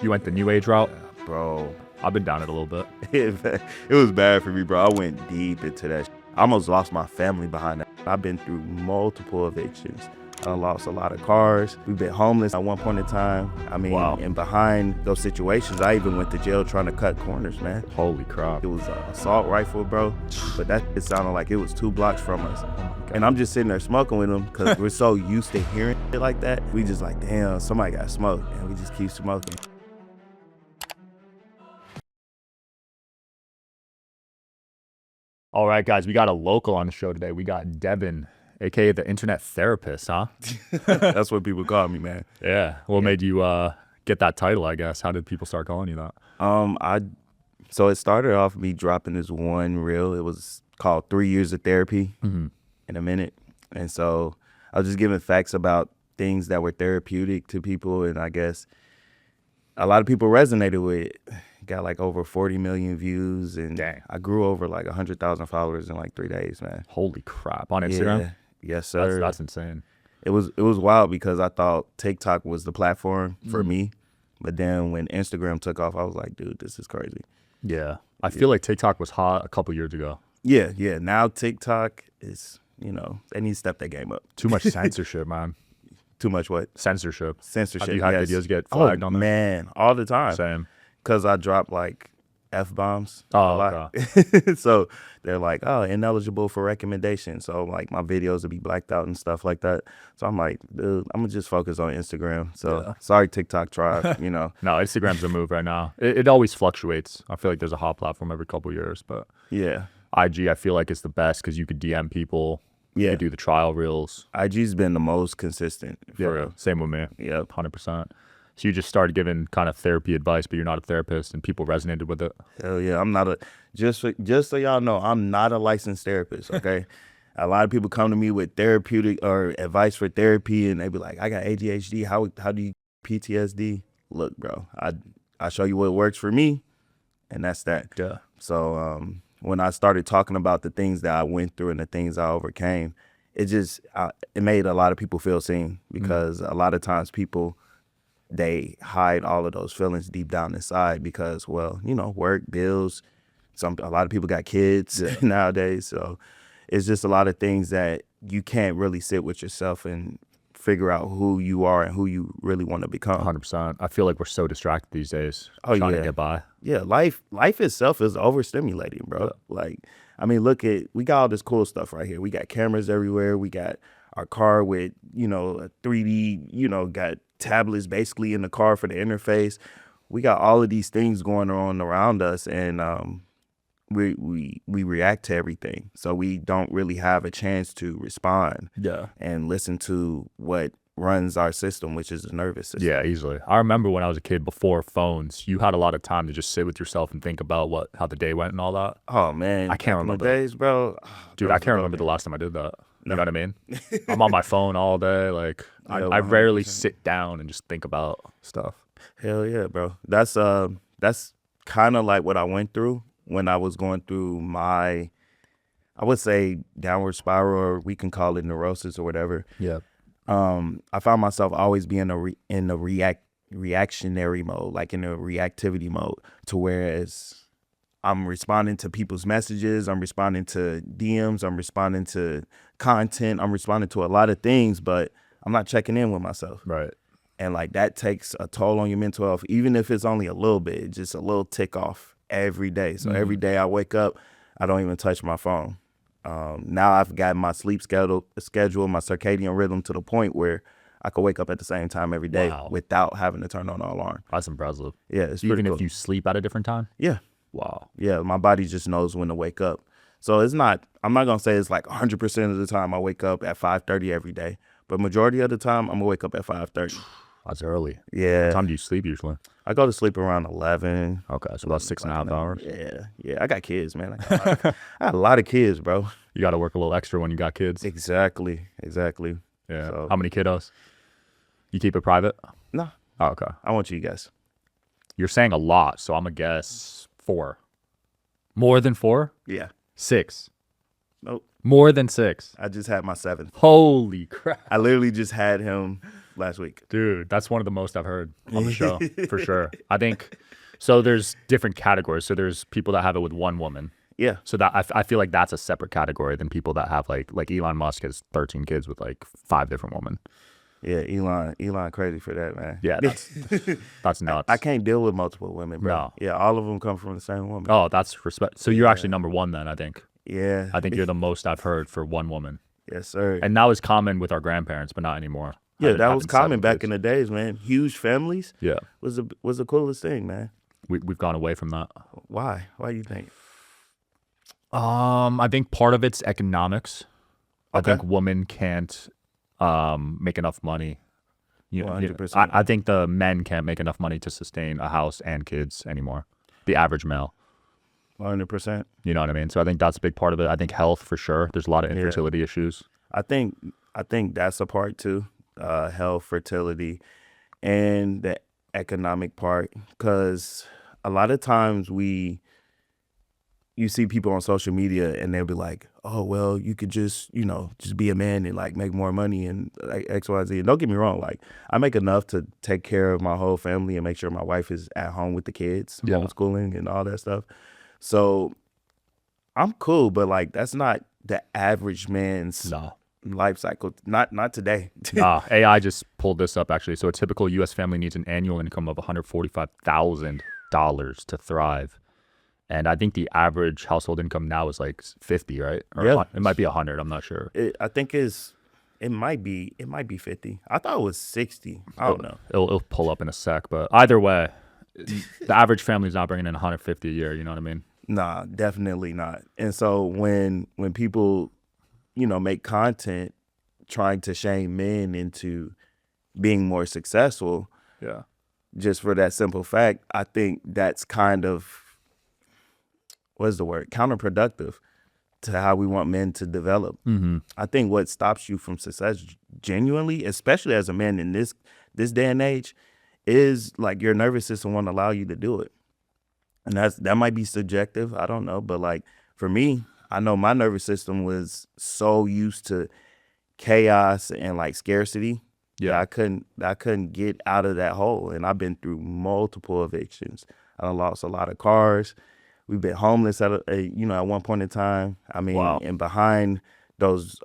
You went the new age route? Bro, I've been down it a little bit. it was bad for me, bro. I went deep into that. I almost lost my family behind that. I've been through multiple evictions. I lost a lot of cars. We've been homeless at one point in time. I mean, Wow. And behind those situations, I even went to jail trying to cut corners, man. Holy crap. It was an assault rifle, bro. But it sounded like it was 2 blocks from us. And I'm just sitting there smoking with them because we're so used to hearing shit like that. We just like, damn, somebody got smoked. And we just keep smoking. All right, guys, we got a local on the show today. We got Devin, a.k.a. the internet therapist, huh? That's what people call me, man. Yeah. What made you get that title, I guess? How did people start calling you that? So it started off me dropping this one reel. It was called 3 Years of Therapy in a Minute. And so I was just giving facts about things that were therapeutic to people. And I guess a lot of people resonated with it. Got like over 40 million views. And Dang. I grew over like 100,000 followers in like 3 days, man. Holy crap. On Instagram? Yeah. Yes, sir. That's insane. It was wild because I thought TikTok was the platform for me. But then when Instagram took off, I was like, dude, this is crazy. Yeah. I feel like TikTok was hot a couple years ago. Yeah. Now TikTok is, they need to step that game up. Too much censorship, man. Too much what? Censorship. Censorship. Have you had videos get flagged on there? Man, all the time. Same. Because I drop like F-bombs a Oh, lot. okay. So they're like, oh, ineligible for recommendation. So like my videos will be blacked out and stuff like that. So I'm like, dude, I'm going to just focus on Instagram. So sorry, TikTok tribe, No, Instagram's the move right now. It always fluctuates. I feel like there's a hot platform every couple of years, but Yeah. IG, I feel like it's the best because you could DM people. You Yeah. could do the trial reels. IG's been the most consistent. For real. Same with me. Yep. 100%. So you just started giving kind of therapy advice, but you're not a therapist, and people resonated with it. Hell yeah. I'm not just so y'all know, I'm not a licensed therapist, okay? A lot of people come to me with therapeutic or advice for therapy, and they be like, I got ADHD. How do you PTSD? Look, bro, I show you what works for me, and that's that. Yeah. So when I started talking about the things that I went through and the things I overcame, it made a lot of people feel seen because a lot of times people, they hide all of those feelings deep down inside because, well, work, bills. A lot of people got kids nowadays. So it's just a lot of things that you can't really sit with yourself and figure out who you are and who you really want to become. 100%. I feel like we're so distracted these days Oh, trying yeah. to get by. Yeah, life itself is overstimulating, bro. Like, I mean, we got all this cool stuff right here. We got cameras everywhere. We got our car with, a 3D, got tablets basically in the car for the interface. We got all of these things going on around us, and we react to everything. So we don't really have a chance to respond and listen to what runs our system, which is the nervous system. Yeah, easily. I remember when I was a kid before phones, you had a lot of time to just sit with yourself and think about how the day went and all that. Oh, man. I can't remember. Days, bro. Dude, I can't remember the last time I did that. You know what I mean? I'm on my phone all day. Like, Yeah, I rarely 100%. sit down and just think about stuff. Hell yeah, bro. That's kind of like what I went through when I was going through my, I would say, downward spiral, or we can call it neurosis or whatever. Yeah. I found myself always being in a reactionary mode, like in a reactivity mode, to whereas I'm responding to people's messages, I'm responding to DMs, I'm responding to content, I'm responding to a lot of things, but I'm not checking in with myself. Right. And like that takes a toll on your mental health, even if it's only a little bit, just a little tick off every day. So every day I wake up, I don't even touch my phone. Now I've got my sleep schedule, my circadian rhythm to the point where I could wake up at the same time every day without having to turn on an alarm. That's impressive. Yeah, it's Even pretty cool. if you sleep at a different time? Yeah. Wow. Yeah, my body just knows when to wake up. So I'm not going to say it's like 100% of the time I wake up at 5:30 every day. But majority of the time, I'm going to wake up at 5:30. That's early. Yeah. What time do you sleep usually? I go to sleep around 11. Okay, so about 6.5 hours. Yeah. I got kids, man. I got a lot of kids, bro. You got to work a little extra when you got kids. Exactly. Yeah. So- How many kiddos? You keep it private? No, Oh, okay. I want you to guess. You're saying a lot, so I'm going to guess 4. More than 4? Yeah. 6. Nope. More than 6. I just had my 7th. Holy crap. I literally just had him last week. Dude, that's one of the most I've heard on the show, for sure. I think, so there's different categories. So there's people that have it with one woman. Yeah. So that I feel like that's a separate category than people that have like Elon Musk has 13 kids with like 5 different women. Yeah, Elon crazy for that, man. Yeah, that's nuts. I can't deal with multiple women, bro. No. Yeah, all of them come from the same woman. Oh, that's respect. So you're actually number one then, I think. Yeah. I think you're the most I've heard for one woman. Yes, sir. And that was common with our grandparents, but not anymore. Yeah, that was common back in the days, man. Huge families. Yeah, was the coolest thing, man. We've gone away from that. Why? Why do you think? I think part of it's economics. Okay. I think women can't make enough money. 100%. I think the men can't make enough money to sustain a house and kids anymore. The average male. 100%. You know what I mean? So I think that's a big part of it. I think health for sure. There's a lot of infertility issues. I think that's a part too. Health, fertility, and the economic part. Because a lot of times you see people on social media and they'll be like, oh, well, you could just be a man and like make more money and like X, Y, Z. And don't get me wrong, like I make enough to take care of my whole family and make sure my wife is at home with the kids, homeschooling and all that stuff. So I'm cool, but like that's not the average man's life cycle. Not today. AI just pulled this up actually. So a typical U.S. family needs an annual income of $145,000 to thrive. And I think the average household income now is like 50, right? Or it might be 100. I'm not sure. I think it might be 50. I thought it was 60. I don't know. It'll pull up in a sec, but either way, the average family is not bringing in 150 a year. You know what I mean? Nah, definitely not. And so when people, make content trying to shame men into being more successful, just for that simple fact, I think that's kind of counterproductive to how we want men to develop. Mm-hmm. I think what stops you from success genuinely, especially as a man in this day and age, is like your nervous system won't allow you to do it. And that might be subjective. I don't know. But like for me, I know my nervous system was so used to chaos and like scarcity. Yeah, I couldn't get out of that hole. And I've been through multiple evictions. I lost a lot of cars. We've been homeless at one point in time. I mean, and behind those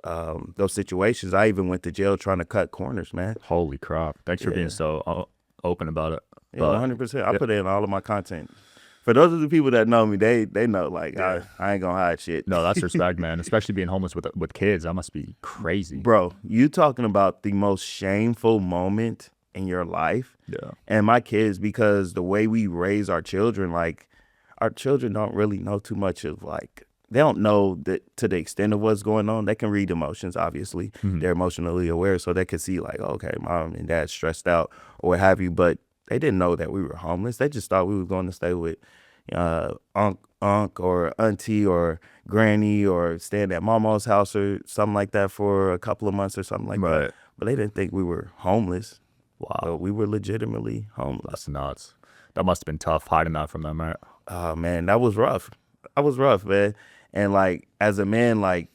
situations, I even went to jail trying to cut corners, man. Holy crap! Thanks for being so open about it. Yeah, 100%. I put it in all of my content. For those of the people that know me, they know like I ain't gonna hide shit. No, that's respect, man. Especially being homeless with kids, that must be crazy, bro. You talking about the most shameful moment in your life? Yeah. And my kids, because the way we raise our children, like. Our children don't really know too much of like, they don't know that to the extent of what's going on. They can read emotions, obviously. Mm-hmm. They're emotionally aware, so they can see like, okay, mom and dad stressed out or what have you. But they didn't know that we were homeless. They just thought we were going to stay with unc or auntie or granny or staying at mama's house or something like that for a couple of months or something like that. But they didn't think we were homeless. Wow. But we were legitimately homeless. That's nuts. That must have been tough hiding that from them, right? Oh man, that was rough. That was rough, man. And like as a man, like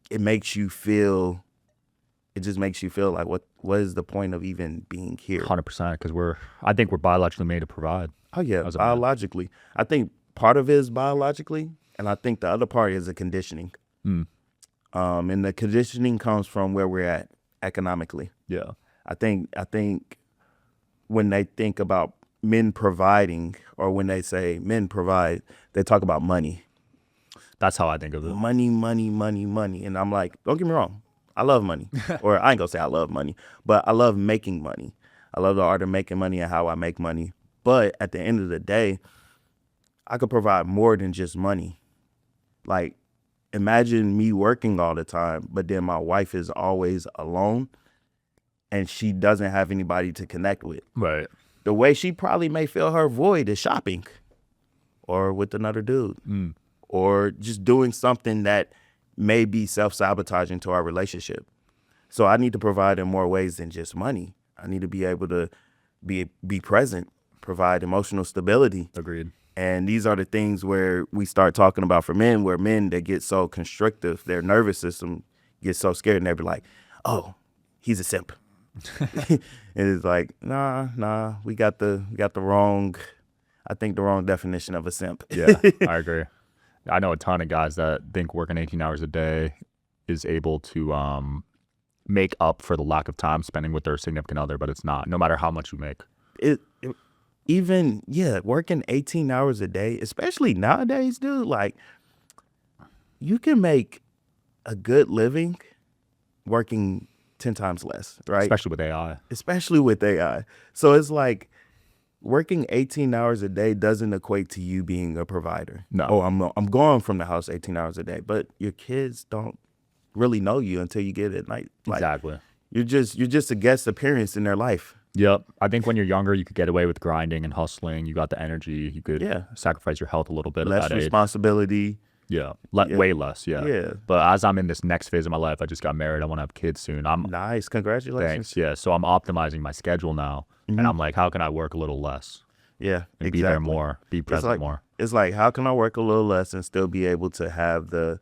it just makes you feel like what is the point of even being here? 100%, because I think we're biologically made to provide. Oh yeah, biologically. I think part of it is biologically, and I think the other part is the conditioning. And the conditioning comes from where we're at economically. Yeah. I think when they think about men providing, or when they say men provide, they talk about money. That's how I think of it. Money. And I'm like, don't get me wrong, I love money. Or I ain't gonna say I love money, but I love making money. I love the art of making money and how I make money. But at the end of the day, I could provide more than just money. Like, imagine me working all the time, but then my wife is always alone and she doesn't have anybody to connect with. Right. The way she probably may fill her void is shopping or with another dude or just doing something that may be self-sabotaging to our relationship. So I need to provide in more ways than just money. I need to be able to be present, provide emotional stability. Agreed. And these are the things where we start talking about for men, where men that get so constrictive, their nervous system gets so scared and they be like, oh, he's a simp. And it's like, nah, we got the wrong, I think the wrong definition of a simp. Yeah, I agree. I know a ton of guys that think working 18 hours a day is able to make up for the lack of time spending with their significant other, but it's not, no matter how much you make. Even working 18 hours a day, especially nowadays, dude, like you can make a good living working 10 times less, right? Especially with AI. So it's like working 18 hours a day doesn't equate to you being a provider. No. Oh, I'm going from the house 18 hours a day, but your kids don't really know you until you get at night. Like, Exactly. You're just a guest appearance in their life. Yep. I think when you're younger, you could get away with grinding and hustling. You got the energy. You could sacrifice your health a little bit. Less at that responsibility. Age. Yeah. Way less. Yeah. Yeah. But as I'm in this next phase of my life, I just got married. I want to have kids soon. Nice. Congratulations. Thanks. Yeah. So I'm optimizing my schedule now. And I'm like, how can I work a little less? Yeah. And be there more, be present more. It's like, how can I work a little less and still be able to have the,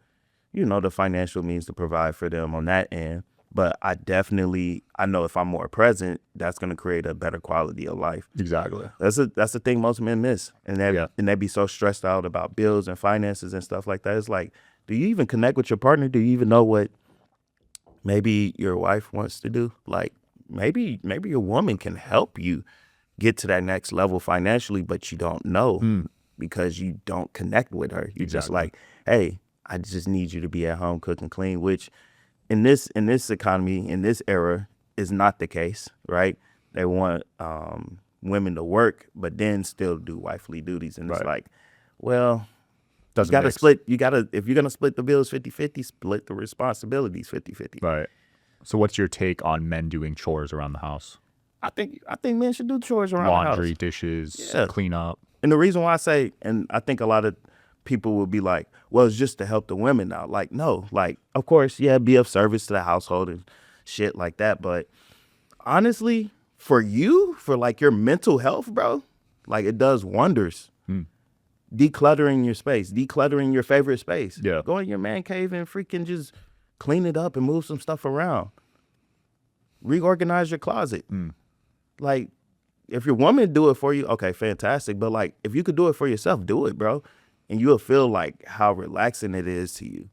the financial means to provide for them on that end? But I know if I'm more present, that's going to create a better quality of life. Exactly. That's the thing most men miss. And they be so stressed out about bills and finances and stuff like that. It's like, do you even connect with your partner? Do you even know what maybe your wife wants to do? Like maybe your woman can help you get to that next level financially, but you don't know because you don't connect with her. You're just like, hey, I just need you to be at home, cook and clean, which in this economy, in this era, is not the case, right? They want women to work, but then still do wifely duties. And it's like, well, if you're going to split the bills 50-50, split the responsibilities 50-50. Right. So what's your take on men doing chores around the house? I think men should do chores around the house. Laundry, dishes, clean up. And the reason why I say, and I think a lot of people will be like, well, it's just to help the women out. Like, no, like, of course, be of service to the household and shit like that. But honestly, for like your mental health, bro, like it does wonders. Decluttering your space, decluttering your favorite space. Yeah. Go in your man cave and freaking just clean it up and move some stuff around. Reorganize your closet. Like, if your woman do it for you, okay, fantastic. But like, if you could do it for yourself, do it, bro. And you'll feel like how relaxing it is to you.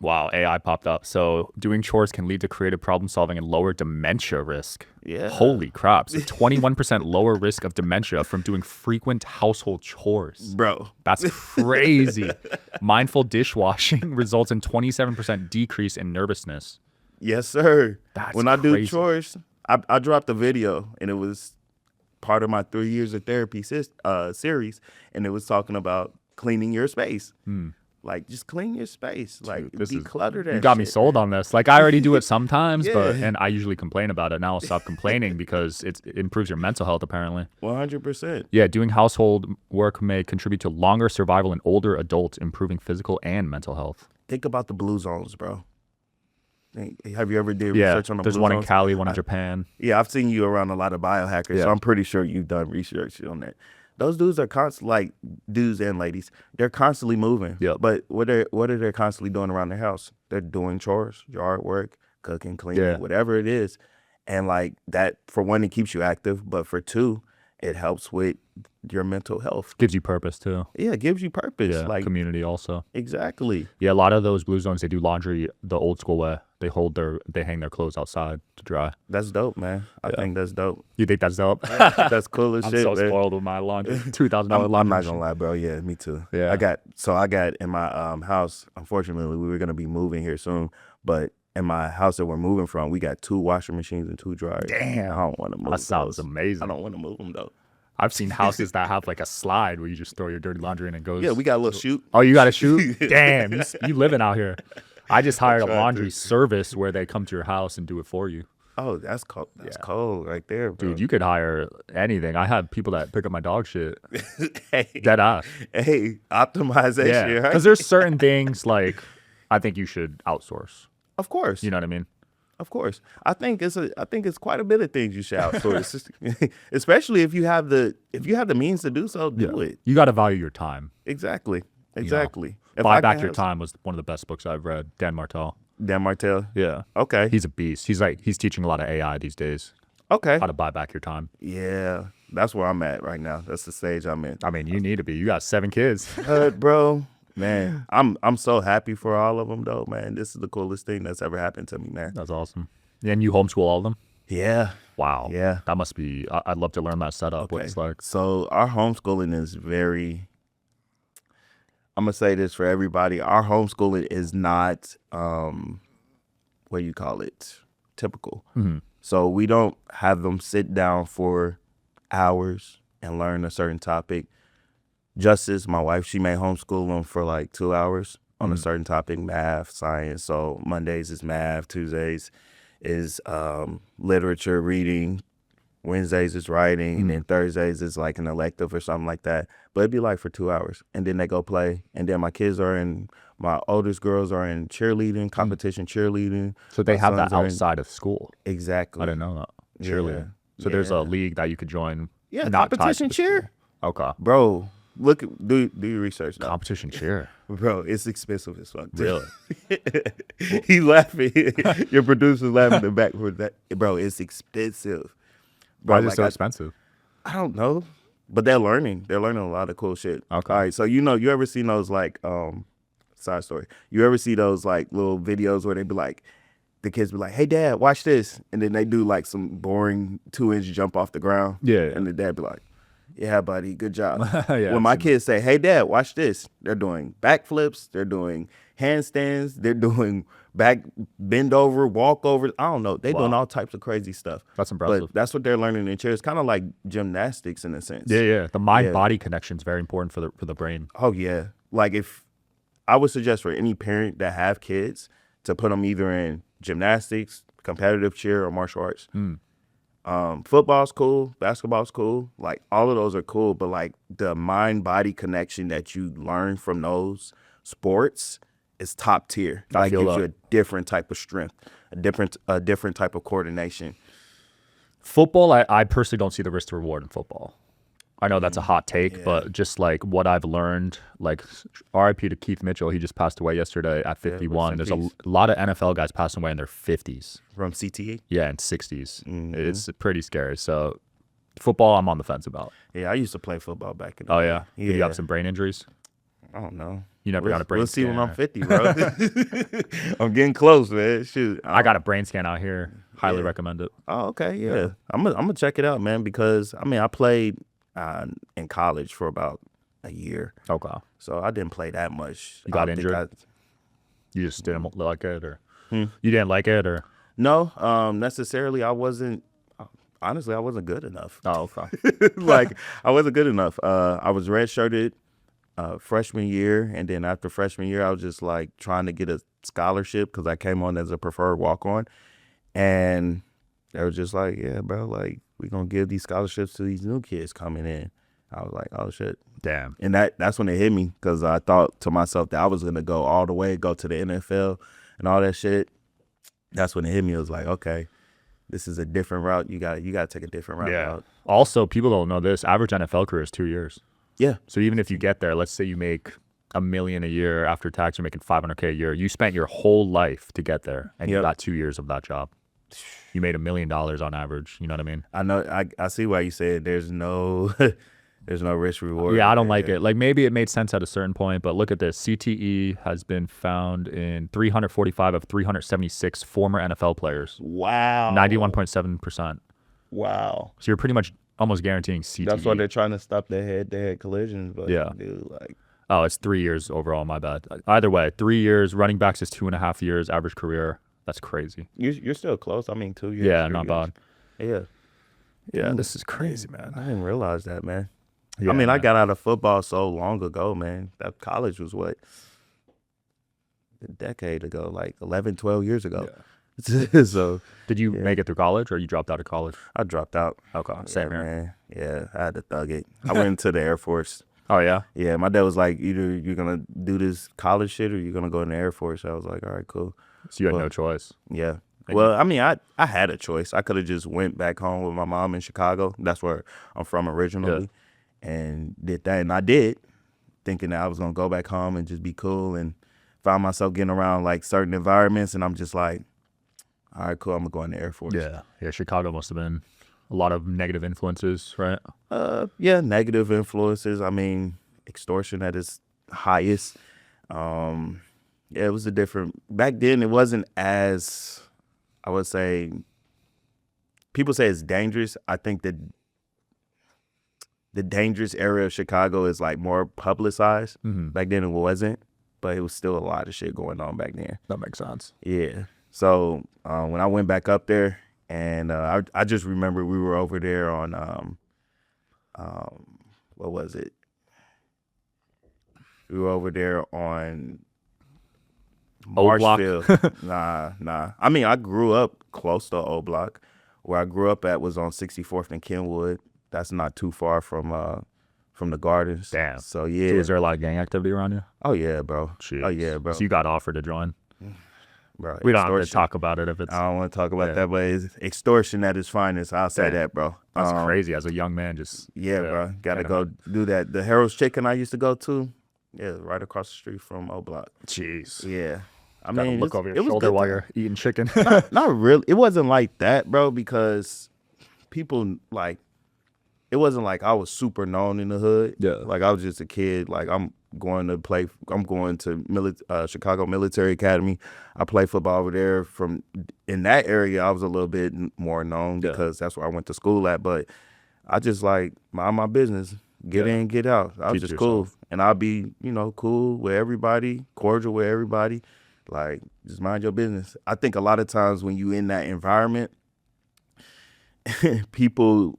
Wow, AI popped up. So doing chores can lead to creative problem solving and lower dementia risk. Yeah. Holy crap. So 21% lower risk of dementia from doing frequent household chores. Bro. That's crazy. Mindful dishwashing results in 27% decrease in nervousness. Yes, sir. That's when I do crazy. chores, I dropped a video and it was part of my 3 years of therapy series. And it was talking about cleaning your space. Like, just clean your space. Like, declutter that. You got me shit, sold on this. Like, I already do it sometimes, Yeah. and I usually complain about it. Now I'll stop complaining because it improves your mental health, apparently. 100%. Yeah, doing household work may contribute to longer survival in older adults, improving physical and mental health. Think about the blue zones, bro. Have you ever did research on the blue zones? There's one in Cali, one in Japan. Yeah, I've seen you around a lot of biohackers, so I'm pretty sure you've done research on that. Those dudes are constantly, like dudes and ladies, they're constantly moving. Yep. But what are they constantly doing around their house? They're doing chores, yard work, cooking, cleaning, whatever it is. And like that, for one, it keeps you active, but for two, it helps with your mental health. Gives you purpose too. Yeah, it gives you purpose. Yeah, like community also. Exactly. Yeah, a lot of those blue zones, they do laundry the old school way. They hang their clothes outside to dry. That's dope, man. I think that's dope. You think that's dope? That's cool as I'm shit, so man. spoiled with my laundry. $2,000 laundry. I'm not gonna lie, bro. Yeah, me too. Yeah. I got in my house. Unfortunately, we were gonna be moving here soon, but in my house that we're moving from, we got 2 washing machines and 2 dryers. Damn. I don't want to move. That sounds those. amazing. I don't want to move them though. I've seen houses that have like a slide where you just throw your dirty laundry in and it goes. Yeah, we got a little chute. Oh, you got a chute? Damn, you living out here. I just hired a laundry service where they come to your house and do it for you. Oh, that's cold. That's cold right there, bro. Dude, you could hire anything. I have people that pick up my dog shit. Hey, Dead ass. hey, optimize that Yeah, shit, right? because there's certain things like I think you should outsource. Of course. You know what I mean? Of course. I think it's quite a bit of things you should outsource. Especially if you have the means to do so, do it. You got to value your time. Exactly. You know? Exactly. If Buy I Back can Your have- Time was one of the best books I've read. Dan Martell. Dan Martell. Yeah. Okay. He's a beast. He's teaching a lot of AI these days. Okay. how to buy back your time. Yeah, that's where I'm at right now. That's the stage I'm in. I mean, you need to be. You got 7 kids. Bro, man, I'm so happy for all of them though, man. This is the coolest thing that's ever happened to me, man. That's awesome. And you homeschool all of them? Yeah. Wow. Yeah. That must be, I'd love to learn that setup, what Okay. it's like. So our homeschooling is very, I'm gonna say this for everybody. Our homeschooling is not what do you call it? Typical. Mhm. So we don't have them sit down for hours and learn a certain topic. Justice, my wife, she may homeschool them for like 2 hours on a certain topic, math, science. So Mondays is math, Tuesdays is literature, reading, Wednesdays is writing, and then Thursdays is like an elective or something like that. But it'd be like for 2 hours, and then they go play. And then my oldest girls are in cheerleading, competition cheerleading. So they My have that sons are in- outside of school. Exactly. I didn't know that. Cheerleading. So there's a league that you could join. Yeah, not tied to competition the cheer. school. Okay. Bro, do your research now. Competition cheer. Bro, it's expensive as fuck. Really? He laughing. Your producer's laughing in the back for that. Bro, it's expensive. Bro, Why is it so expensive? I don't know. But they're learning. They're learning a lot of cool shit. Okay. All right. So you ever seen those like side story. You ever see those like little videos where they be like, the kids be like, "Hey dad, watch this," and then they do like some boring 2-inch jump off the ground. Yeah. And the dad be like, "Yeah, buddy, good job." Yeah, when my I've seen kids say, "Hey dad, watch this," they're doing backflips, they're doing handstands, they're doing back bend over, walk over. I don't know. They doing all types of crazy stuff. That's impressive. But that's what they're learning in chair. It's kind of like gymnastics in a sense. Yeah. The mind-body connection is very important for the brain. Oh yeah. Like if I would suggest for any parent that have kids to put them either in gymnastics, competitive cheer, or martial arts. Football's cool, basketball's cool. Like all of those are cool, but like the mind-body connection that you learn from those sports is top tier. Like gives you a different type of strength, a different type of coordination. Football, I personally don't see the risk to reward in football. I know that's a hot take, but just like what I've learned, like RIP to Keith Mitchell, he just passed away yesterday at 51. There's a lot of NFL guys passing away in their 50s. From CTE? Yeah, and 60s. It's pretty scary. So football, I'm on the fence about. Yeah, I used to play football back in the Oh, day. yeah? Did you have some brain injuries? I don't know. You never got a brain We'll see scan? when I'm 50, bro. I'm getting close, man. Shoot. I got a brain scan out here. Highly recommend it. Oh, okay, yeah. I'm gonna check it out, man, because I mean I played in college for about a year. Okay. So I didn't play that much. You got I think injured? You just didn't like it, or you didn't like it, or No, necessarily. I wasn't. Honestly, I wasn't good enough. oh, okay. Like I wasn't good enough. I was redshirted freshman year, and then after freshman year, I was just like trying to get a scholarship because I came on as a preferred walk-on, and they were just like, "Yeah, bro, like we're gonna give these scholarships to these new kids coming in." I was like, "Oh shit." Damn. And that's when it hit me because I thought to myself that I was gonna go all the way, go to the NFL and all that shit. That's when it hit me. It was like, okay, this is a different route. You got to take a different route. Yeah. Also, people don't know this. Average NFL career is 2 years. Yeah. So even if you get there, let's say you make $1 million a year after tax, you're making $500K a year. You spent your whole life to get there, and you got 2 years of that job. You made $1 million on average. You know what I mean? I know. I see why you said there's no there's no risk reward. Yeah, I don't like it. Like maybe it made sense at a certain point, but look at this. CTE has been found in 345 of 376 former NFL players. Wow. 91.7%. Wow. So you're pretty much almost guaranteeing CTE. That's why they're trying to stop the head-to-head collisions. But Yeah. dude, like, Oh, it's 3 years overall. My bad. Either way, 3 years. Running backs is 2.5 years average career. That's crazy. you're still close. I mean, 2 years. Yeah, 3 not years. bad. Yeah. Yeah, this is crazy, man. I didn't realize that, man. Yeah, I mean, I man. got out of football so long ago, man. That college was what? A decade ago, like 11, 12 years ago. So Did you make it through college, or you dropped out of college? I dropped out. Okay, same here. Man. Yeah, I had to thug it. I went into the Air Force. Oh yeah. Yeah, my dad was like, either you're going to do this college shit or you're going to go in the Air Force. I was like, all right, cool. So you had no choice. Yeah. Well, I mean, I had a choice. I could have just went back home with my mom in Chicago. That's where I'm from originally. And did that. And I did, thinking that I was going to go back home and just be cool, and found myself getting around like certain environments. And I'm just like, all right, cool. I'm going to go in the Air Force. Yeah. Chicago must have been A lot of negative influences, right? Yeah, negative influences. I mean, extortion at its highest. Yeah, it was a different back then. It wasn't as, I would say, people say it's dangerous. I think that the dangerous area of Chicago is like more publicized. Back then it wasn't, but it was still a lot of shit going on back then. That makes sense. Yeah. So when I went back up there, and I just remember we were over there on what was it? We were over there on Old Block? Marshfield. Nah. I mean, I grew up close to Old Block. Where I grew up at was on 64th and Kenwood. That's not too far from the Gardens. Damn. So yeah. So was there a lot of gang activity around you? Oh yeah, bro. Jeez. Oh yeah, bro. So you got offered to join? Bro, We don't have to extortion. talk about it if it's. I don't want to talk about that, but it's extortion at its finest. I'll say that, bro. That's crazy. As a young man, just Bro. Gotta can't go do that. The Harold's Chicken I used to go to, right across the street from O Block. Jeez. Yeah. I Gotta mean, look over it your was shoulder good while time. you're eating chicken. Not really. It wasn't like that, bro, because people like, it wasn't like I was super known in the hood. Yeah. Like I was just a kid. Like I'm going to Chicago Military Academy. I play football over there. From in that area, I was a little bit more known because that's where I went to school at. But I just like mind my business, get in, get out. I was Keep just yourself. cool, and I'll be cool with everybody, cordial with everybody. Like just mind your business. I think a lot of times when you in that environment, people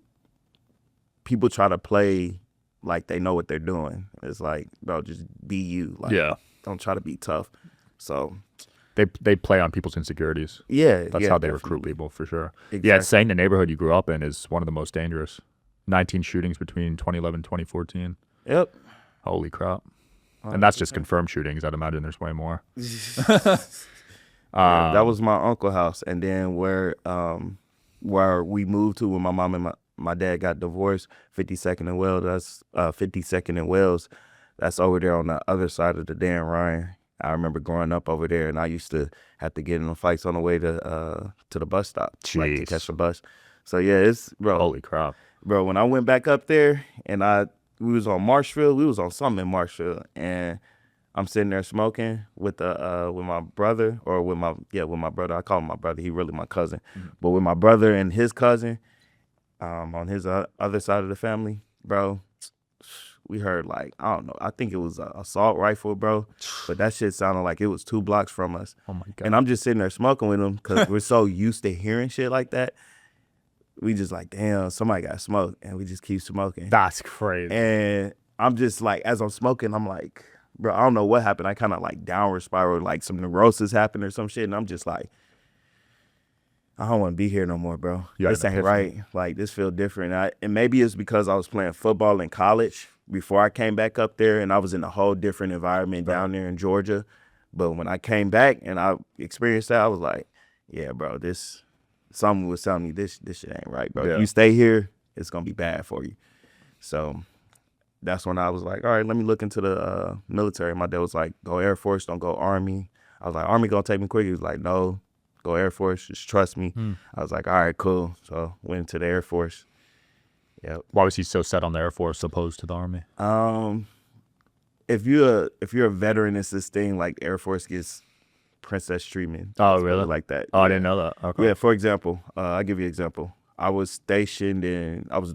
try to play like they know what they're doing. It's like, bro, just be you. Like, Yeah. don't try to be tough. So They play on people's insecurities. yeah, That's yeah, how they definitely. recruit people, for sure. Yeah, Exactly. it's saying the neighborhood you grew up in is one of the most dangerous. 19 shootings between 2011 and 2014. Yep. Holy crap. And that's just confirmed shootings. I'd imagine there's way more. Yeah, that was my uncle's house, and then where we moved to when my mom and my dad got divorced, 52nd and Wells. That's 52nd and Wells. That's over there on the other side of the Dan Ryan. I remember growing up over there, and I used to have to get in fights on the way to the bus stop, like to Jeez. catch the bus. So yeah, it's Holy crap. bro. When I went back up there, and we was on Marshfield, we was on something in Marshfield, and I'm sitting there smoking with my brother, or with my brother. I call him my brother. He really my cousin, but with my brother and his cousin, on his other side of the family, bro. We heard like, I don't know, I think it was an assault rifle, bro. But that shit sounded like it was 2 blocks from us. Oh my God. And I'm just sitting there smoking with him because we're so used to hearing shit like that. We just like, damn, somebody got smoked, and we just keep smoking. That's crazy. And I'm just like, as I'm smoking, I'm like, bro, I don't know what happened. I kind of like downward spiral, like some neurosis happened or some shit. And I'm just like, I don't want to be here no more, bro. You had This an ain't epiphany. right. Like, this feel different. And maybe it's because I was playing football in college before I came back up there, and I was in a whole different environment down there in Georgia. But when I came back and I experienced that, I was like, yeah, bro, something was telling me this shit ain't right, bro. Yeah. If you stay here, it's going to be bad for you. So that's when I was like, all right, let me look into the military. My dad was like, go Air Force, don't go Army. I was like, Army gonna take me quick? He was like, no, go Air Force, just trust me. I was like, all right, cool. So went into the Air Force. Yep. Why was he so set on the Air Force opposed to the Army? If you're a veteran, it's this thing like Air Force gets princess treatment. Oh, It's really? Like that. Oh, I Yeah. didn't know that. Okay. Yeah, for example, I'll give you an example. I was stationed I was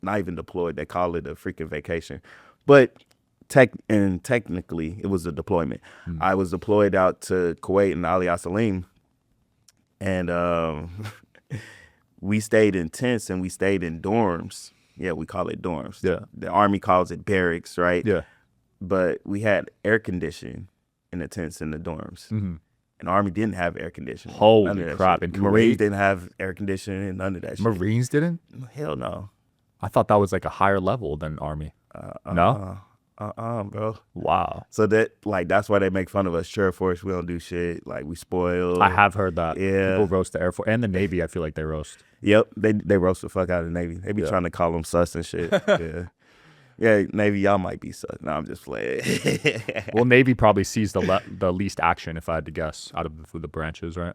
not even deployed. They call it a freaking vacation. But technically, it was a deployment. I was deployed out to Kuwait and Ali Salim. And we stayed in tents and we stayed in dorms. Yeah, we call it dorms. Yeah. The Army calls it barracks, right? Yeah. But we had air conditioning in the tents in the dorms. Mm-hmm. And the Army didn't have air conditioning. Holy None of that crap, shit. in Marines Kuwait? didn't have air conditioning and none of that shit. Marines didn't? Hell no. I thought that was like a higher level than Army. No? Bro. Wow. So that's why they make fun of us. Air Force, we don't do shit. Like, we spoil. I have heard that. Yeah. People roast the Air Force and the Navy. I feel like they roast. Yep, they roast the fuck out of the Navy. They be trying to call them sus and shit. Yeah. Yeah, Navy, y'all might be sus. No, I'm just playing. Well, Navy probably sees the least action, if I had to guess, out of the branches, right?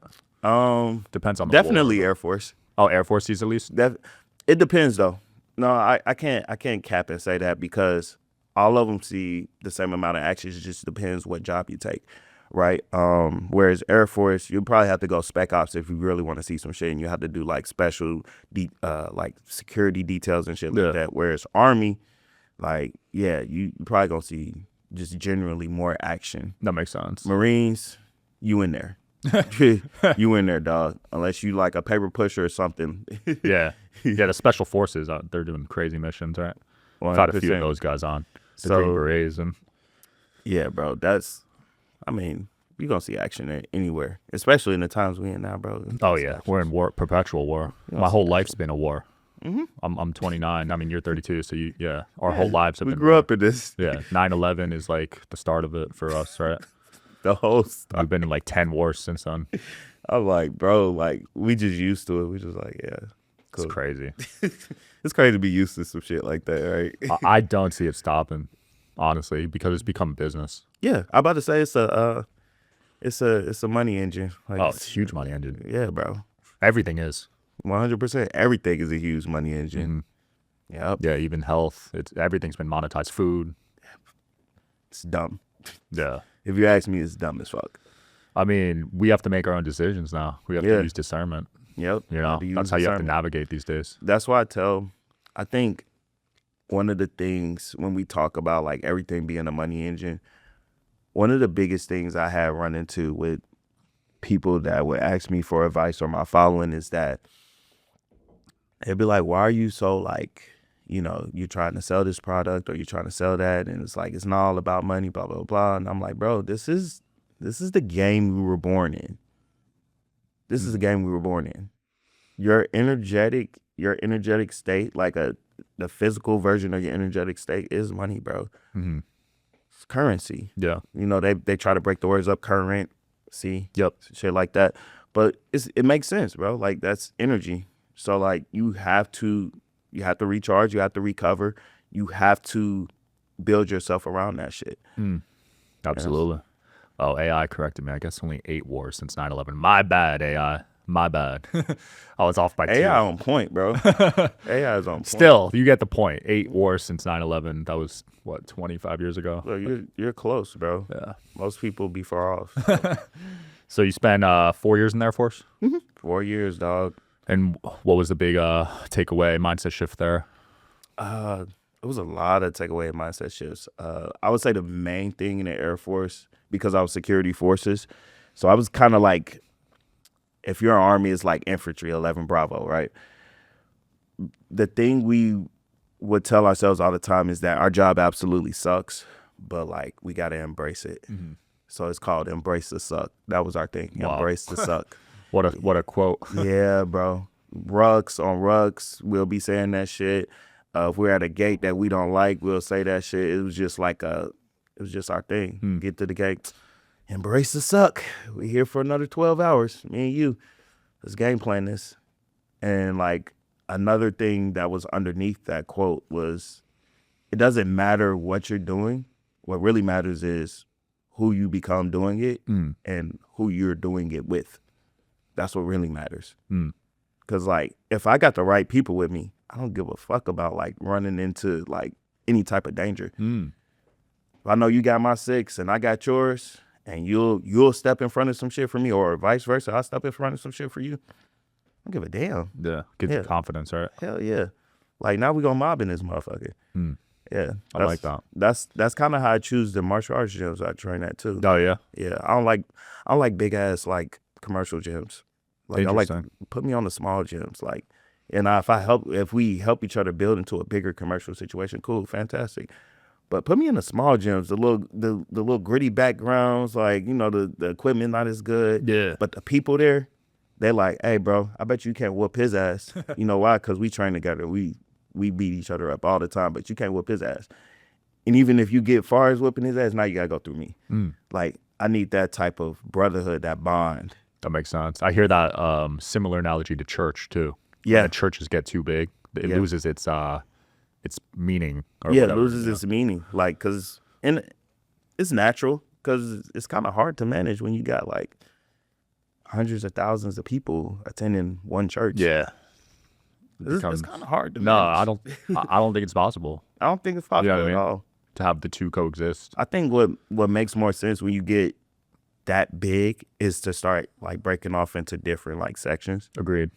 Depends on the Definitely war. Air Force. Oh, Air Force sees the least? That it depends though. No, I can't cap and say that because all of them see the same amount of actions. It just depends what job you take, right? Whereas Air Force, you probably have to go spec ops if you really want to see some shit, and you have to do like special, like security details and shit like that. Whereas Army, like you probably gonna see just generally more action. That makes sense. Marines, you in there. You in there, dog. Unless you like a paper pusher or something. Yeah. The special forces, they're doing crazy missions, right? I've had a few of those guys on. The Green Berets and yeah, bro. That's, I mean, you're gonna see action anywhere, especially in the times we in now, bro. Oh yeah, we're in war, perpetual war. My whole life's been a war. I'm 29. I mean, you're 32, so our whole lives have been. We grew up in this. Yeah, 9/11 is like the start of it for us, right? The whole stuff. We've been in like 10 wars since then. I'm like, bro, like we just used to it. We just like, yeah, cool. It's crazy. It's crazy to be used to some shit like that, right? I don't see it stopping, honestly, because it's become business. Yeah, I'm about to say it's a money engine. Like, it's a huge money engine. Yeah, bro. Everything is. 100%. Everything is a huge money engine. Yep. Yeah, even health. Everything's been monetized. Food. It's dumb. Yeah. If you ask me, it's dumb as fuck. I mean, we have to make our own decisions now. We have to use discernment. Yep. You know, that's how you have to navigate these days. That's why I think one of the things when we talk about like everything being a money engine, one of the biggest things I have run into with people that would ask me for advice or my following is that they'd be like, why are you so like, you know, you're trying to sell this product or you're trying to sell that, and it's like, it's not all about money, blah, blah, blah. And I'm like, bro, this is the game we were born in. This is the game we were born in. Your energetic state, like the physical version of your energetic state is money, bro. It's currency. Yeah. You know, they try to break the words up, currency. Yep. Shit like that. But it makes sense, bro. Like that's energy. So like you have to recharge, you have to recover, you have to build yourself around that shit. Absolutely. Yes. Oh, AI corrected me. I guess only 8 wars since 9/11. My bad, AI. My bad. I was off by 2. AI on point, bro. AI is on point. Still, you get the point. 8 wars since 9/11. That was, what, 25 years ago? Look, you're close, bro. Yeah. Most people be far off. So, so you spent 4 years in the Air Force? 4 years, dog. And what was the big takeaway, mindset shift there? It was a lot of takeaway mindset shifts. I would say the main thing in the Air Force, because I was security forces, so I was kind of like, if you're an Army, it's like infantry, 11 Bravo, right? The thing we would tell ourselves all the time is that our job absolutely sucks, but like we got to embrace it. So it's called Embrace the Suck. That was our thing. Wow. Embrace the suck. What a quote. Yeah, bro. Rucks on rucks, we'll be saying that shit. If we're at a gate that we don't like, we'll say that shit. It was just like it was just our thing. Get to the gate. Embrace the suck. We here for another 12 hours. Me and you. Let's game plan this. And like another thing that was underneath that quote was, it doesn't matter what you're doing. What really matters is who you become doing it and who you're doing it with. That's what really matters. Because like if I got the right people with me, I don't give a fuck about like running into like any type of danger. If I know you got my 6 and I got yours, and you'll step in front of some shit for me, or vice versa, I'll step in front of some shit for you, I don't give a damn. Yeah, gives you confidence, right? Hell yeah. Like now we gonna mob in this motherfucker. Yeah, I like that. That's kind of how I choose the martial arts gyms I train at too. Oh yeah. Yeah, I don't like big ass like commercial gyms. Like I like put me on the small gyms. Like, and if we help each other build into a bigger commercial situation, cool, fantastic. But put me in the small gyms, the little gritty backgrounds, like, you know, the equipment not as good. Yeah. But the people there, they're like, hey, bro, I bet you can't whoop his ass. You know why? Because we train together. We beat each other up all the time, but you can't whoop his ass. And even if you get far as whooping his ass, now you got to go through me. Like, I need that type of brotherhood, that bond. That makes sense. I hear that similar analogy to church, too. Yeah. When churches get too big, it loses its meaning. Or it whatever, loses its meaning. Like, because it's natural, because it's kind of hard to manage when you got like hundreds of thousands of people attending one church. Yeah. It's kind of hard to No, manage. I don't think it's possible. I don't think it's You know possible what I at mean? all. To have the two coexist. I think what makes more sense when you get that big is to start like breaking off into different like sections Agreed.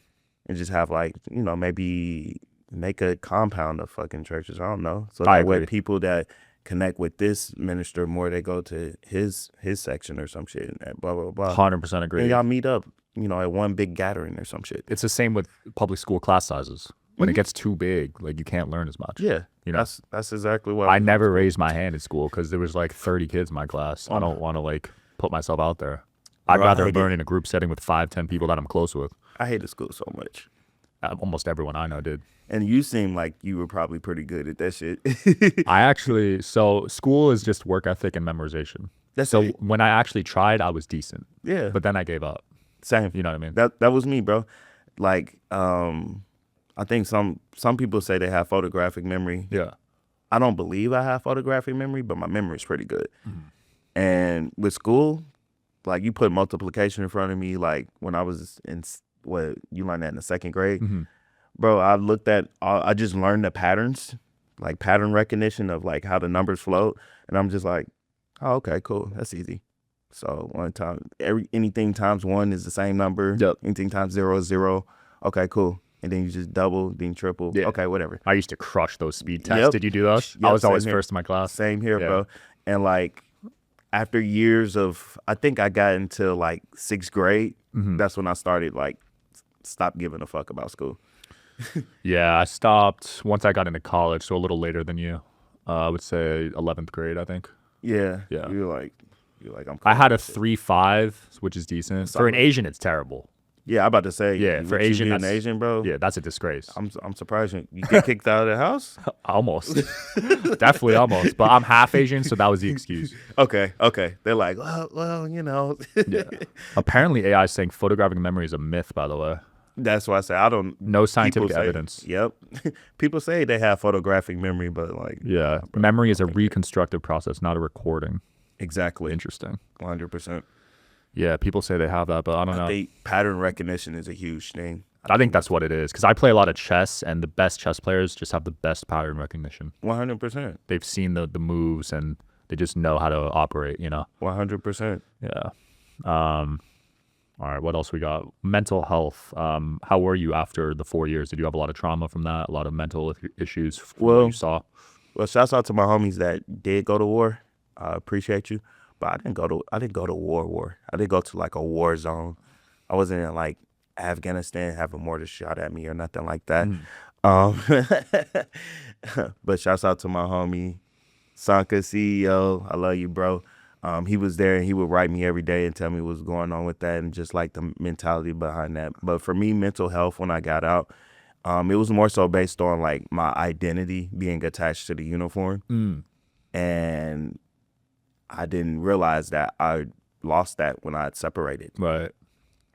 and just have like, you know, maybe make a compound of fucking churches. I don't know. So I that way agree. people that connect with this minister more, they go to his section or some shit and blah, blah, blah. 100% agree. And y'all meet up, you know, at one big gathering or some shit. It's the same with public school class sizes. When it gets too big, like you can't learn as much. Yeah. You know? That's exactly what I never raised my hand in school because there was like 30 kids in my class. I don't want to like put myself out there. I'd Bro, I rather hate learn in a group setting with 5, 10 people that I'm close with. I hated school so much. Almost everyone I know did. And you seem like you were probably pretty good at that shit. So school is just work ethic and memorization. That's So it. when I actually tried, I was decent. Yeah. But then I gave up. Same. You know what I mean? That was me, bro. Like, I think some people say they have photographic memory. Yeah. I don't believe I have photographic memory, but my memory is pretty good. And with school, like you put multiplication in front of me, like when I was in what you learned that in the second grade, bro. I just learned the patterns, like pattern recognition of like how the numbers float, and I'm just like, oh, okay, cool, that's easy. So anything times 1 is the same number. Yep. Anything times 0 is 0. Okay, cool. And then you just double, then triple. Yeah. Okay, whatever. I used to crush those speed tests. Yep. Did you do those? Yep, I was always same here. first in my class. Same here, Yeah. bro. And like after years of, I think I got into like 6th grade. That's when I started like stop giving a fuck about school. Yeah, I stopped once I got into college, so a little later than you. I would say 11th grade, I think. Yeah. Yeah. You're like I'm. I had a cool. 3.5, which is decent. For an Asian, it's terrible. Yeah, I'm about to say. Yeah, for with you Asian, being that's- Asian, bro. Yeah, that's a disgrace. I'm surprised you get kicked out of the house. Almost. Definitely almost. But I'm half Asian, so that was the excuse. Okay. They're like, well, you know. Yeah. Apparently, AI is saying photographic memory is a myth, by the way. That's why I say I don't. No scientific people say- evidence. Yep. People say they have photographic memory, but like. Yeah. Memory is a reconstructive process, not a recording. Exactly. Interesting. 100%. Yeah, people say they have that, but I don't know. I think pattern recognition is a huge thing. I think that's what it is because I play a lot of chess, and the best chess players just have the best pattern recognition. 100%. They've seen the moves, and they just know how to operate, you know? 100%. Yeah. All right, what else we got? Mental health. How were you after the 4 years? Did you have a lot of trauma from that? A lot of mental issues from what you saw? Well, shouts out to my homies that did go to war. I appreciate you, but I didn't go to war. I didn't go to like a war zone. I wasn't in like Afghanistan having mortar shot at me or nothing like that. But shouts out to my homie Sanka CEO. I love you, bro. He was there and he would write me every day and tell me what's going on with that and just like the mentality behind that. But for me, mental health when I got out, it was more so based on like my identity being attached to the uniform. And I didn't realize that I lost that when I had separated. Right.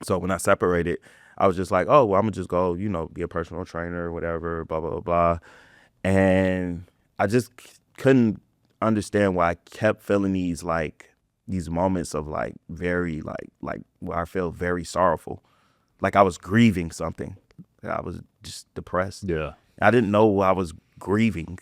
So when I separated, I was just like, oh, well, I'm going to just go, you know, be a personal trainer or whatever, blah, blah, blah, blah. And I just couldn't understand why I kept feeling these moments of like very like where I felt very sorrowful. Like I was grieving something. I was just depressed. Yeah. I didn't know I was grieving,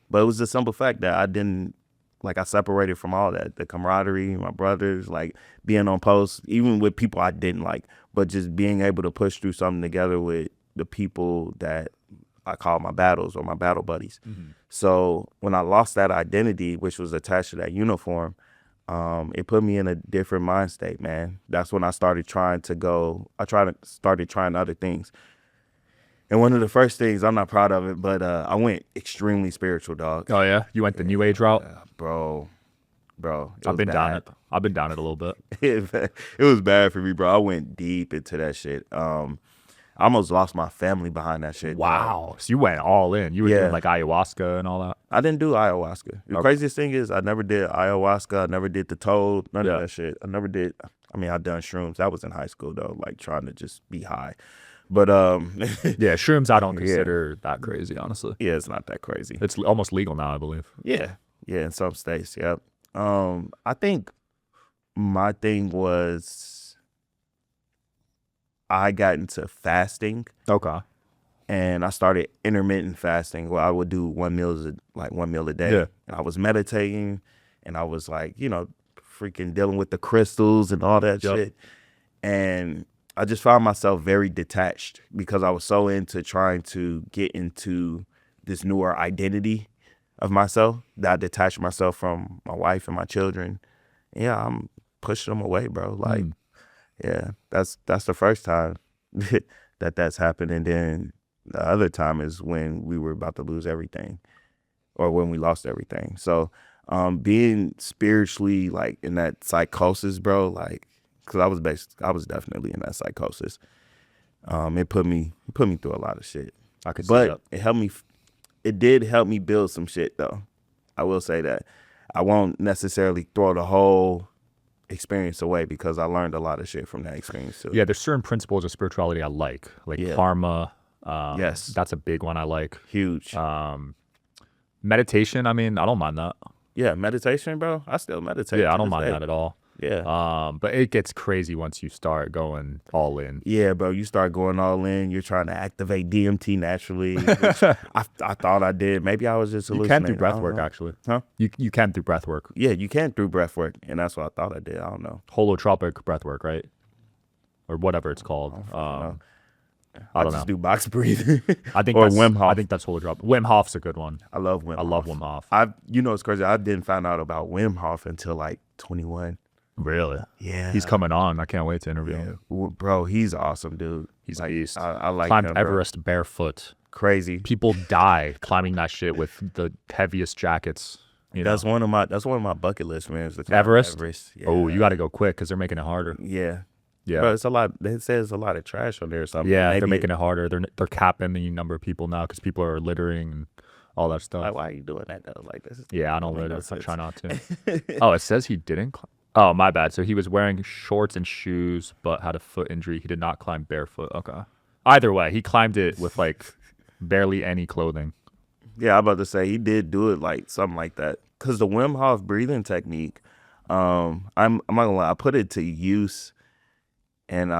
but it was the simple fact that I separated from all that, the camaraderie, my brothers, like being on post, even with people I didn't like, but just being able to push through something together with the people that I call my battles or my battle buddies. So when I lost that identity, which was attached to that uniform, it put me in a different mind state, man. That's when I started trying other things. And one of the first things, I'm not proud of it, but I went extremely spiritual, dog. Oh, yeah? You went the new age route? Bro. I've been down it. I've been down it a little bit. It was bad for me, bro. I went deep into that shit. I almost lost my family behind that shit. Wow. Dog. So you went all in. You were Yeah. doing like ayahuasca and all that? I didn't do ayahuasca. The craziest thing is I never did ayahuasca. I never did the toad. None of that shit. I never did. I mean, I done shrooms. That was in high school, though, like trying to just be high. But Yeah, shrooms I don't consider that crazy, honestly. yeah, it's not that crazy. It's almost legal now, I believe. Yeah, in some states, yep. I think my thing was I got into fasting. Okay. and I started intermittent fasting where I would do one meal a day. Yeah. And I was meditating, and I was like, freaking dealing with the crystals and all that shit. And I just found myself very detached because I was so into trying to get into this newer identity of myself that I detached myself from my wife and my children. Yeah, I'm pushing them away, bro. Like, yeah, that's the first time that's happened. And then the other time is when we were about to lose everything, or when we lost everything. So being spiritually like in that psychosis, bro, like, because I was definitely in that psychosis. It put me through a lot of shit. I could see that. It did help me build some shit though. I will say that. I won't necessarily throw the whole experience away because I learned a lot of shit from that experience too. Yeah, there's certain principles of spirituality I like karma. Yes, that's a big one I like. Huge. Meditation, I mean, I don't mind that. Yeah, meditation, bro. I still meditate. Yeah, I don't mind that at all. Yeah. But it gets crazy once you start going all in. Yeah, bro. You start going all in. You're trying to activate DMT naturally. Which I thought I did. Maybe I was just hallucinating. You can do breath work, actually. Huh? You can do breath work. Yeah, you can do breath work, and that's what I thought I did. I don't know. Holotropic breath work, right? Or whatever it's called. I don't know. Just do box breathing. I think or Wim Hof. I think that's holotropic. Wim Hof's a good one. I love Wim Hof. I love Wim Hof. It's crazy. I didn't find out about Wim Hof until like 21. Really? Yeah. He's coming on. I can't wait to interview him. Bro, he's awesome, dude. He's a beast. I like Climbed him, bro. Everest barefoot. Crazy. People die climbing that shit with the heaviest jackets. That's one of my bucket list, man. Everest? Yeah. Oh, you got to go quick because they're making it harder. Yeah. Yeah. Bro, it's a lot. They say there's a lot of trash on there or something. Yeah, they're making it harder. They're capping the number of people now because people are littering and all that stuff. Like, why are you doing that though? Like this. Yeah, I don't litter. I try not to. Oh, it says he didn't. Oh, my bad. So he was wearing shorts and shoes, but had a foot injury. He did not climb barefoot. Okay. Either way, he climbed it with like barely any clothing. Yeah, I'm about to say he did do it like something like that. Cause the Wim Hof breathing technique, I'm not gonna lie, I put it to use, and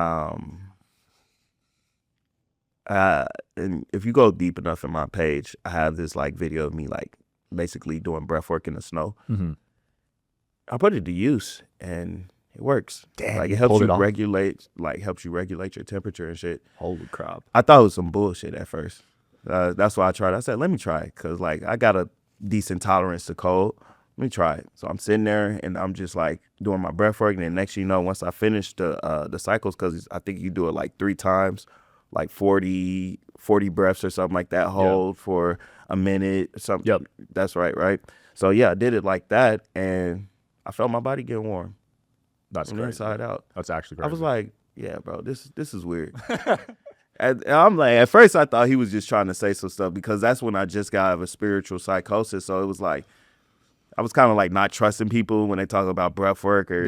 if you go deep enough in my page, I have this like video of me like basically doing breath work in the snow. Mm-hmm. I put it to use and it works. Damn, like it helps you regulate your temperature and shit. Holy crap. I thought it was some bullshit at first. That's why I tried. I said, let me try it. Cause like I got a decent tolerance to cold. Let me try it. So I'm sitting there and I'm just like doing my breath work. And then next thing you know, once I finish the cycles, cause I think you do it like 3 times, like 40 breaths or something like that, hold for a minute or something. Yep. That's right? So yeah, I did it like that and I felt my body get warm. That's from crazy. Inside out. That's actually crazy. I was like, yeah, bro, this is weird. And I'm like, at first I thought he was just trying to say some stuff because that's when I just got out of a spiritual psychosis. So it was like, I was kind of like not trusting people when they talk about breath work or,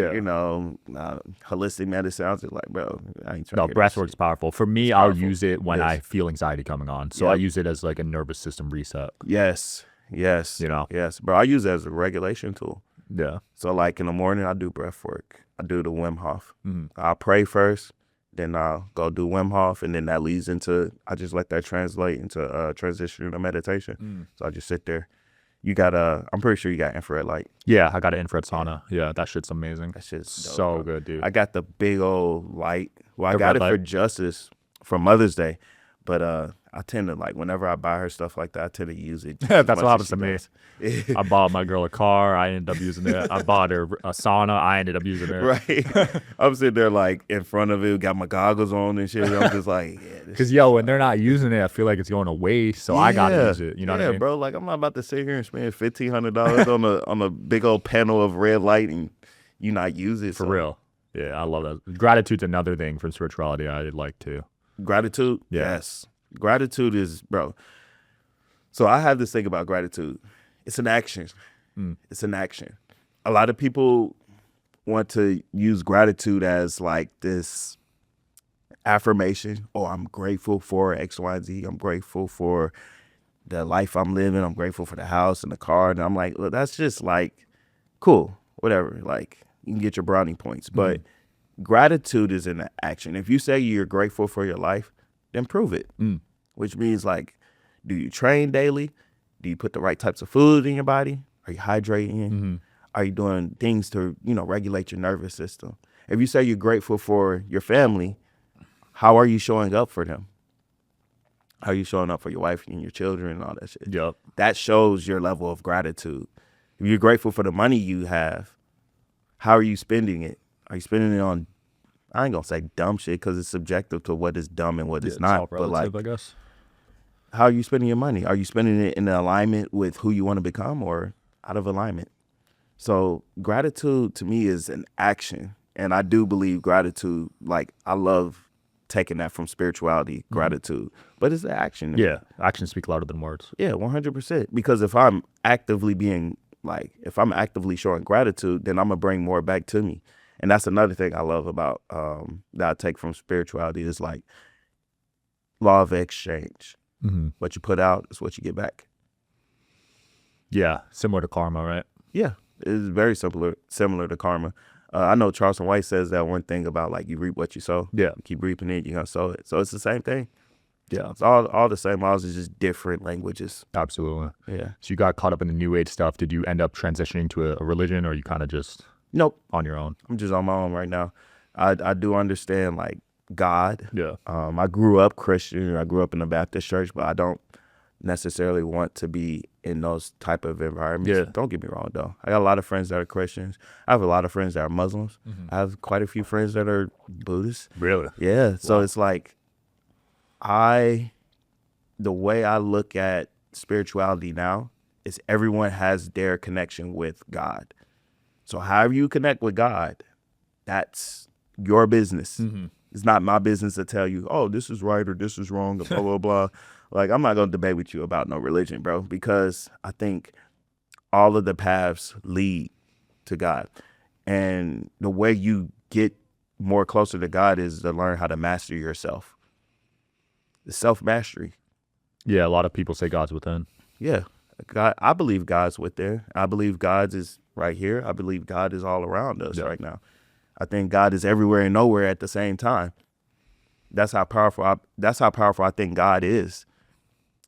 holistic medicine. I was just like, bro, I ain't trying to. No, breath work's powerful. For me, I'll use it when I feel anxiety coming on. So I use it as like a nervous system reset. Yes. You know? Yes, bro. I use it as a regulation tool. Yeah. So like in the morning, I do breath work. I do the Wim Hof. Mm-hmm. I'll pray first. Then I'll go do Wim Hof, and then that leads into, I just let that translate into transition into meditation. So I just sit there. You got I'm pretty sure you got infrared light. Yeah, I got an infrared sauna. Yeah, that shit's amazing. That shit's dope, so bro. good, dude. I got the big old light. Well, I The got red it light. for Justice for Mother's Day, but I tend to like whenever I buy her stuff like that, I tend to use it. That's what happens to me. I bought my girl a car. I ended up using it. I bought her a sauna. I ended up using it. Right. I'm sitting there like in front of it, got my goggles on and shit. I'm just like, yeah. Because when they're not using it, I feel like it's going to waste. So I gotta use it. You know what I mean? Bro. Like I'm not about to sit here and spend $1,500 on a big old panel of red light and you not use it For real. Yeah, I love that. Gratitude's another thing from spirituality I like too. Gratitude, Yeah. yes. Gratitude is, bro. So I have this thing about gratitude. It's an action. It's an action. A lot of people want to use gratitude as like this affirmation. Oh, I'm grateful for X, Y, and Z. I'm grateful for the life I'm living. I'm grateful for the house and the car. And I'm like, well, that's just like, cool, whatever. Like, you can get your brownie points. But gratitude is an action. If you say you're grateful for your life, then prove it. which means like, do you train daily? Do you put the right types of food in your body? Are you hydrating? Are you doing things to, regulate your nervous system? If you say you're grateful for your family, how are you showing up for them? How are you showing up for your wife and your children and all that shit? Yep. That shows your level of gratitude. If you're grateful for the money you have, how are you spending it? Are you spending it on, I ain't gonna say dumb shit because it's subjective to what is dumb and what is not. But like, I guess. How are you spending your money? Are you spending it in alignment with who you want to become or out of alignment? So gratitude to me is an action. And I do believe gratitude, like I love taking that from spirituality, gratitude, but it's an action. Yeah, actions speak louder than words. Yeah, 100%. Because if I'm actively showing gratitude, then I'm going to bring more back to me. And that's another thing I love about that I take from spirituality is like law of exchange. What you put out is what you get back. Yeah, similar to karma, right? Yeah, it's very similar to karma. I know Charleston White says that one thing about like you reap what you sow. Yeah. You keep reaping it, you're going to sow it. So it's the same thing. Yeah. It's all the same laws, it's just different languages. Absolutely. Yeah. So you got caught up in the New Age stuff. Did you end up transitioning to a religion, or you kind of just Nope. on your own? I'm just on my own right now. I do understand like God. Yeah. I grew up Christian. I grew up in a Baptist church, but I don't necessarily want to be in those type of environments. Yeah. Don't get me wrong, though. I got a lot of friends that are Christians. I have a lot of friends that are Muslims. I have quite a few friends that are Buddhists. Really? Yeah. So it's like the way I look at spirituality now is everyone has their connection with God. So however you connect with God, that's your business. It's not my business to tell you, oh, this is right or this is wrong or blah, blah, blah. Like, I'm not going to debate with you about no religion, bro, because I think all of the paths lead to God. And the way you get more closer to God is to learn how to master yourself. The self-mastery. Yeah, a lot of people say God's within. Yeah. God, I believe God's with there. I believe God is right here. I believe God is all around us right now. I think God is everywhere and nowhere at the same time. That's how powerful I think God is.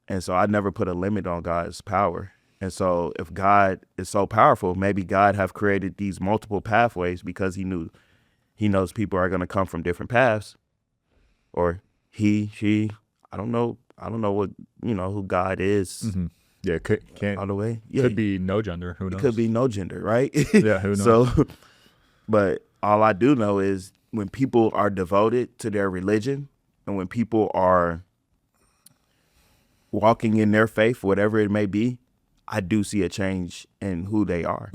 And so I never put a limit on God's power. And so if God is so powerful, maybe God have created these multiple pathways because he knows people are going to come from different paths. Or she, I don't know what, who God is. Yeah, can't all the way. Yeah. Could be no gender. Who knows? It could be no gender, right? Yeah, who knows? So, but all I do know is when people are devoted to their religion and when people are walking in their faith, whatever it may be, I do see a change in who they are.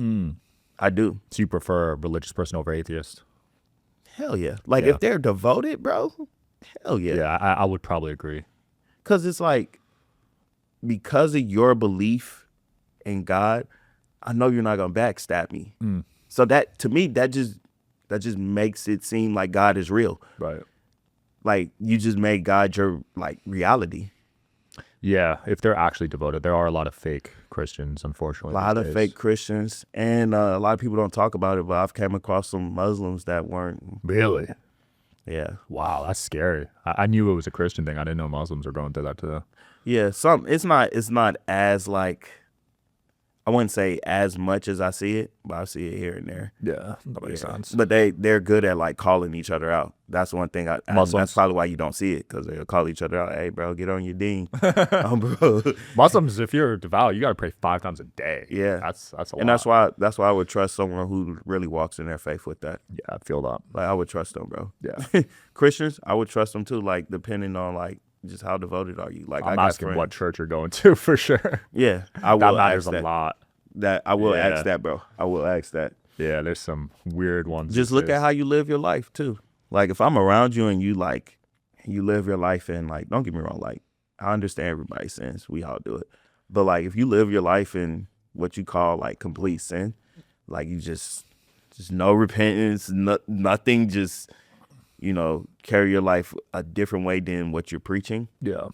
I do. So you prefer a religious person over atheist? Hell yeah. Like if they're devoted, bro, hell yeah. Yeah, I would probably agree. Because it's like, because of your belief in God, I know you're not going to backstab me. So that, to me, that just makes it seem like God is real. Right. Like you just made God your like reality. Yeah, if they're actually devoted. There are a lot of fake Christians, unfortunately. A lot of fake Christians. And a lot of people don't talk about it, but I've came across some Muslims that weren't. Really? Yeah. Wow, that's scary. I knew it was a Christian thing. I didn't know Muslims were going through that too. Yeah, it's not as like, I wouldn't say as much as I see it, but I see it here and there. Yeah, that makes sense. But they're good at like calling each other out. That's one thing. That's probably why you don't see it, because they'll call each other out. Hey, bro, get on your deen. Bro. Muslims, if you're devout, you got to pray 5 times a day. Yeah, that's a lot. And that's why I would trust someone who really walks in their faith with that. Yeah, I feel that. Like I would trust them, bro. Yeah. Christians, I would trust them too. Like depending on like just how devoted are you. Like I'm asking what church you're going to for sure. Yeah, I will. That matters a lot. That I will ask that, bro. I will ask that. Yeah, there's some weird ones. Just look at how you live your life too. Like if I'm around you and you live your life in like, don't get me wrong, like I understand everybody's sins. We all do it. But like if you live your life in what you call like complete sin, like you just no repentance, nothing, just, carry your life a different way than what you're preaching. Yeah.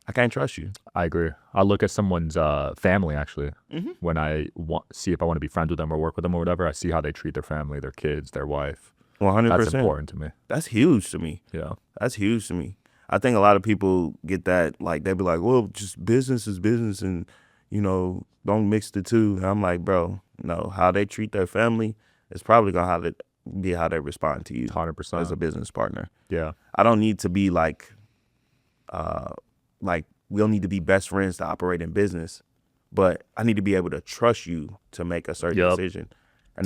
I can't trust you. I agree. I look at someone's family, actually, when I see if I want to be friends with them or work with them or whatever. I see how they treat their family, their kids, their wife. 100%. That's important to me. That's huge to me. Yeah. That's huge to me. I think a lot of people get that, like, they be like, well, just business is business and, you know, don't mix the two. And I'm like, bro, no, how they treat their family is probably going to be how they respond to you 100%. as a business partner. Yeah. I don't need to be like we don't need to be best friends to operate in business, but I need to be able to trust you to make a certain decision. I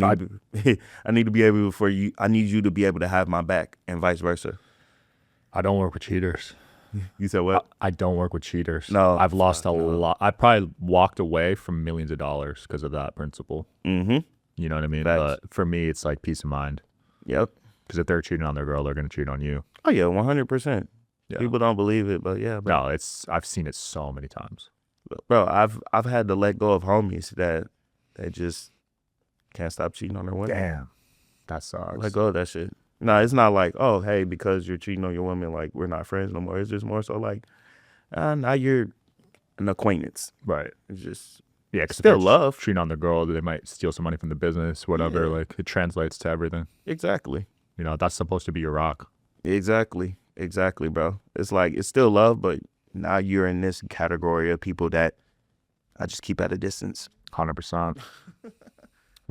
need to be able I need you to be able to have my back and vice versa. I don't work with cheaters. You said what? I don't work with cheaters. No, I've lost a lot. I probably walked away from millions of dollars because of that principle. Mm-hmm. You know what I mean? Facts. But for me, it's like peace of mind. Yep. Because if they're cheating on their girl, they're going to cheat on you. Oh yeah, 100%. Yeah. People don't believe it, but yeah. No, I've seen it so many times. Bro, I've had to let go of homies that they just can't stop cheating on their women. Damn, that sucks. Let go of that shit. No, it's not like, oh, hey, because you're cheating on your woman, like, we're not friends no more. It's just more so like, now you're an acquaintance. Right. It's just, yeah, because still love. Cheating on the girl, they might steal some money from the business, whatever. Yeah. Like, it translates to everything. Exactly. You know, that's supposed to be your rock. Exactly, bro. It's like, it's still love, but now you're in this category of people that I just keep at a distance. 100%.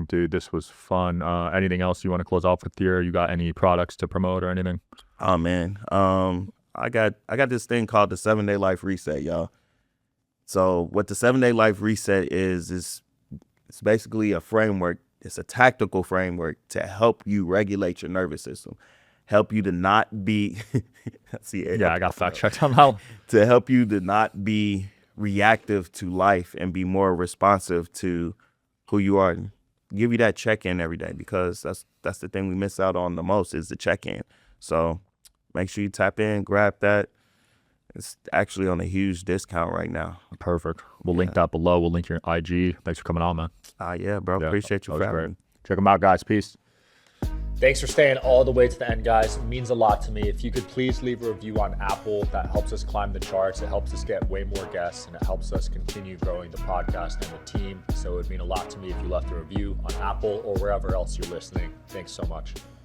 Dude, this was fun. Anything else you want to close off with here? You got any products to promote or anything? Oh man, I got this thing called the 7-Day Life Reset, y'all. So what the 7-Day Life Reset is it's basically a framework. It's a tactical framework to help you regulate your nervous system, help you to not be. Yeah, I got fact checked on that. To help you to not be reactive to life and be more responsive to who you are. Give you that check-in every day, because that's the thing we miss out on the most is the check-in. So make sure you tap in, grab that. It's actually on a huge discount right now. Perfect. We'll link that below. We'll link your IG. Thanks for coming on, man. Yeah, bro. Appreciate you for having me. Check them out, guys. Peace. Thanks for staying all the way to the end, guys. It means a lot to me. If you could please leave a review on Apple, that helps us climb the charts. It helps us get way more guests, and it helps us continue growing the podcast and the team. So it would mean a lot to me if you left a review on Apple or wherever else you're listening. Thanks so much.